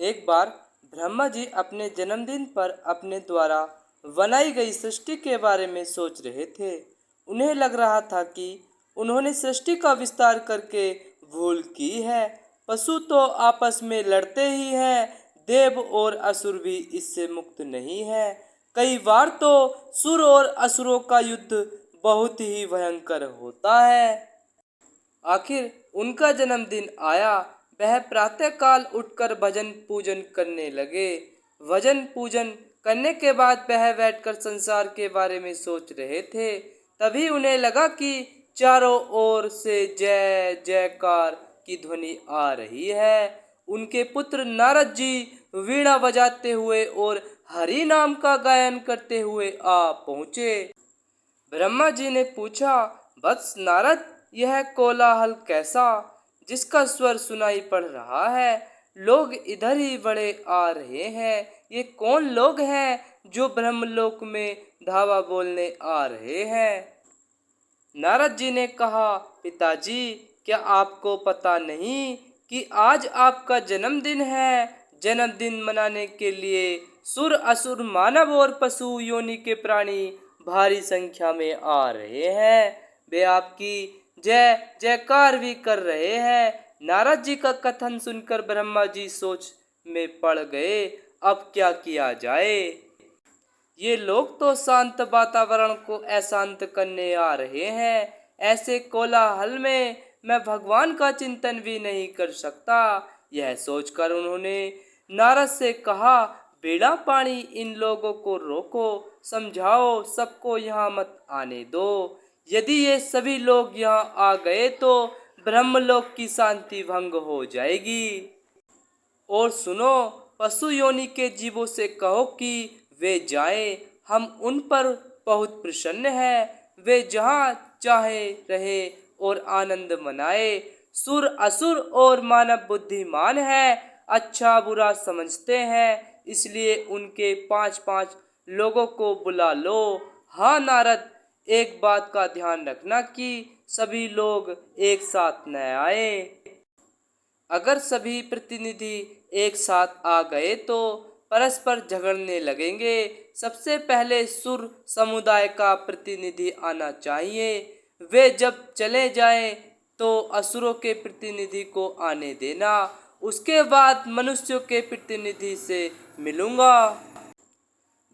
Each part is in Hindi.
एक बार ब्रह्मा जी अपने जन्मदिन पर अपने द्वारा बनाई गई सृष्टि के बारे में सोच रहे थे। उन्हें लग रहा था कि उन्होंने सृष्टि का विस्तार करके भूल की है। पशु तो आपस में लड़ते ही हैं, देव और असुर भी इससे मुक्त नहीं है। कई बार तो सुर और असुरों का युद्ध बहुत ही भयंकर होता है। आखिर उनका जन्मदिन आया। वह प्रातःकाल उठकर भजन पूजन करने लगे। भजन पूजन करने के बाद वह बैठकर संसार के बारे में सोच रहे थे। तभी उन्हें लगा कि चारों ओर से जय जयकार की ध्वनि आ रही है। उनके पुत्र नारद जी वीणा बजाते हुए और हरि नाम का गायन करते हुए आ पहुँचे। ब्रह्मा जी ने पूछा, वत्स नारद, यह कोलाहल कैसा, जिसका स्वर सुनाई पड़ रहा है? लोग इधर ही बड़े आ रहे हैं। ये कौन लोग हैं जो ब्रह्मलोक में धावा बोलने आ रहे हैं? नारद जी ने कहा, पिताजी, क्या आपको पता नहीं कि आज आपका जन्मदिन है? जन्मदिन मनाने के लिए सुर असुर मानव और पशु योनि के प्राणी भारी संख्या में आ रहे हैं। वे आपकी जय जयकार भी कर रहे हैं। नारद जी का कथन सुनकर ब्रह्मा जी सोच में पड़ गए। अब क्या किया जाए? ये लोग तो शांत वातावरण को अशांत करने आ रहे हैं। ऐसे कोलाहल में मैं भगवान का चिंतन भी नहीं कर सकता। यह सोचकर उन्होंने नारद से कहा, बेड़ा पानी, इन लोगों को रोको, समझाओ, सबको यहाँ मत आने दो। यदि ये सभी लोग यहाँ आ गए तो ब्रह्मलोक की शांति भंग हो जाएगी। और सुनो, पशु योनि के जीवों से कहो कि वे जाएं, हम उन पर बहुत प्रसन्न हैं। वे जहाँ चाहे रहे और आनंद मनाए। सुर असुर और मानव बुद्धिमान है, अच्छा बुरा समझते हैं, इसलिए उनके 5-5 लोगों को बुला लो। हाँ नारद, एक बात का ध्यान रखना कि सभी लोग एक साथ न आए। अगर सभी प्रतिनिधि एक साथ आ गए तो परस्पर झगड़ने लगेंगे। सबसे पहले सुर समुदाय का प्रतिनिधि आना चाहिए। वे जब चले जाएं तो असुरों के प्रतिनिधि को आने देना। उसके बाद मनुष्यों के प्रतिनिधि से मिलूंगा।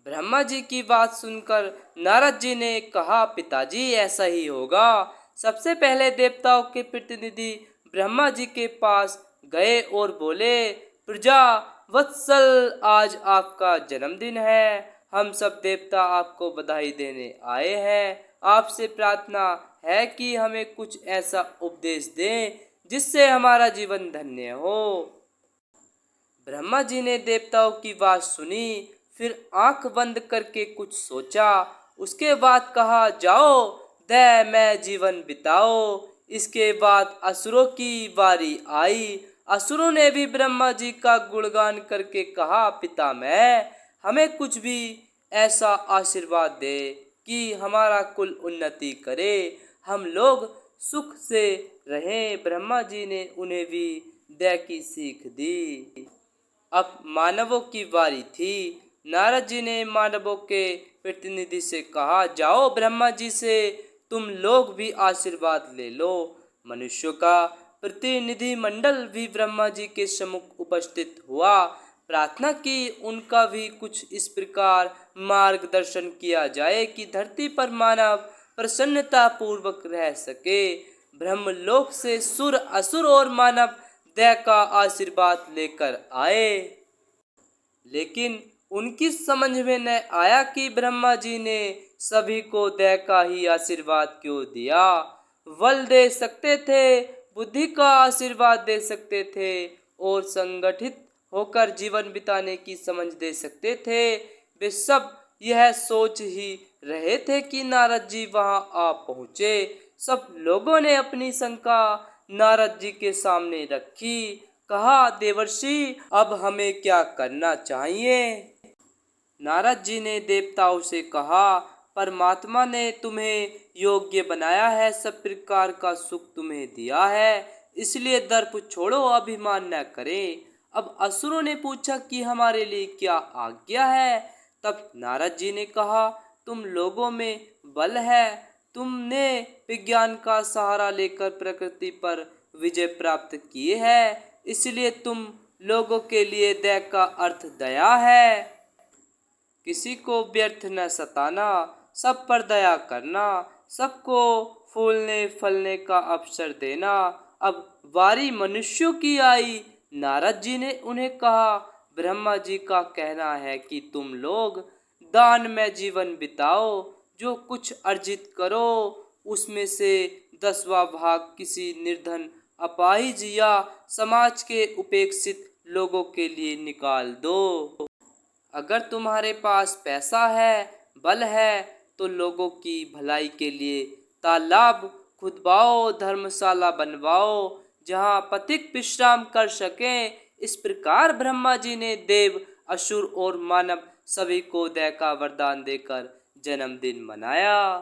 ब्रह्मा जी की बात सुनकर नारद जी ने कहा, पिताजी, ऐसा ही होगा। सबसे पहले देवताओं के प्रतिनिधि ब्रह्मा जी के पास गए और बोले, प्रजा वत्सल, आज आपका जन्मदिन है। हम सब देवता आपको बधाई देने आए हैं। आपसे प्रार्थना है कि हमें कुछ ऐसा उपदेश दें जिससे हमारा जीवन धन्य हो। ब्रह्मा जी ने देवताओं की बात सुनी, फिर आंख बंद करके कुछ सोचा। उसके बाद कहा, जाओ, दयामय जीवन बिताओ। इसके बाद असुरों की बारी आई। असुरों ने भी ब्रह्मा जी का गुणगान करके कहा, पितामह, हमें कुछ भी ऐसा आशीर्वाद दे कि हमारा कुल उन्नति करे, हम लोग सुख से रहें। ब्रह्मा जी ने उन्हें भी दया की सीख दी। अब मानवों की बारी थी। नारद जी ने मानवों के प्रतिनिधि से कहा, जाओ, ब्रह्मा जी से तुम लोग भी आशीर्वाद ले लो। मनुष्यों का प्रतिनिधि मंडल भी ब्रह्मा जी के सम्मुख उपस्थित हुआ। प्रार्थना की उनका भी कुछ इस प्रकार मार्गदर्शन किया जाए कि धरती पर मानव प्रसन्नता पूर्वक रह सके। ब्रह्मलोक से सुर असुर और मानव दया का आशीर्वाद लेकर आए। लेकिन उनकी समझ में न आया कि ब्रह्मा जी ने सभी को दया का ही आशीर्वाद क्यों दिया। बल दे सकते थे, बुद्धि का आशीर्वाद दे सकते थे और संगठित होकर जीवन बिताने की समझ दे सकते थे। वे सब यह सोच ही रहे थे कि नारद जी वहां आ पहुंचे। सब लोगों ने अपनी शंका नारद जी के सामने रखी। कहा, देवर्षि, अब हमें क्या करना चाहिए? नारद जी ने देवताओं से कहा, परमात्मा ने तुम्हें योग्य बनाया है, सब प्रकार का सुख तुम्हें दिया है, इसलिए दर्प छोड़ो, अभिमान न करें। अब असुरों ने पूछा कि हमारे लिए क्या आज्ञा है। तब नारद जी ने कहा, तुम लोगों में बल है, तुमने विज्ञान का सहारा लेकर प्रकृति पर विजय प्राप्त की है, इसलिए तुम लोगों के लिए दया का अर्थ दया है। किसी को व्यर्थ न सताना, सब पर दया करना, सबको फूलने फलने का अवसर देना। अब बारी मनुष्यों की आई। नारद जी ने उन्हें कहा, ब्रह्मा जी का कहना है कि तुम लोग दान में जीवन बिताओ, जो कुछ अर्जित करो उसमें से 10वां भाग किसी निर्धन, अपाहिज या समाज के उपेक्षित लोगों के लिए निकाल दो। अगर तुम्हारे पास पैसा है, बल है, तो लोगों की भलाई के लिए तालाब खुदवाओ, धर्मशाला बनवाओ, जहाँ पथिक विश्राम कर सकें। इस प्रकार ब्रह्मा जी ने देव, असुर और मानव सभी को दया का वरदान देकर जन्मदिन मनाया।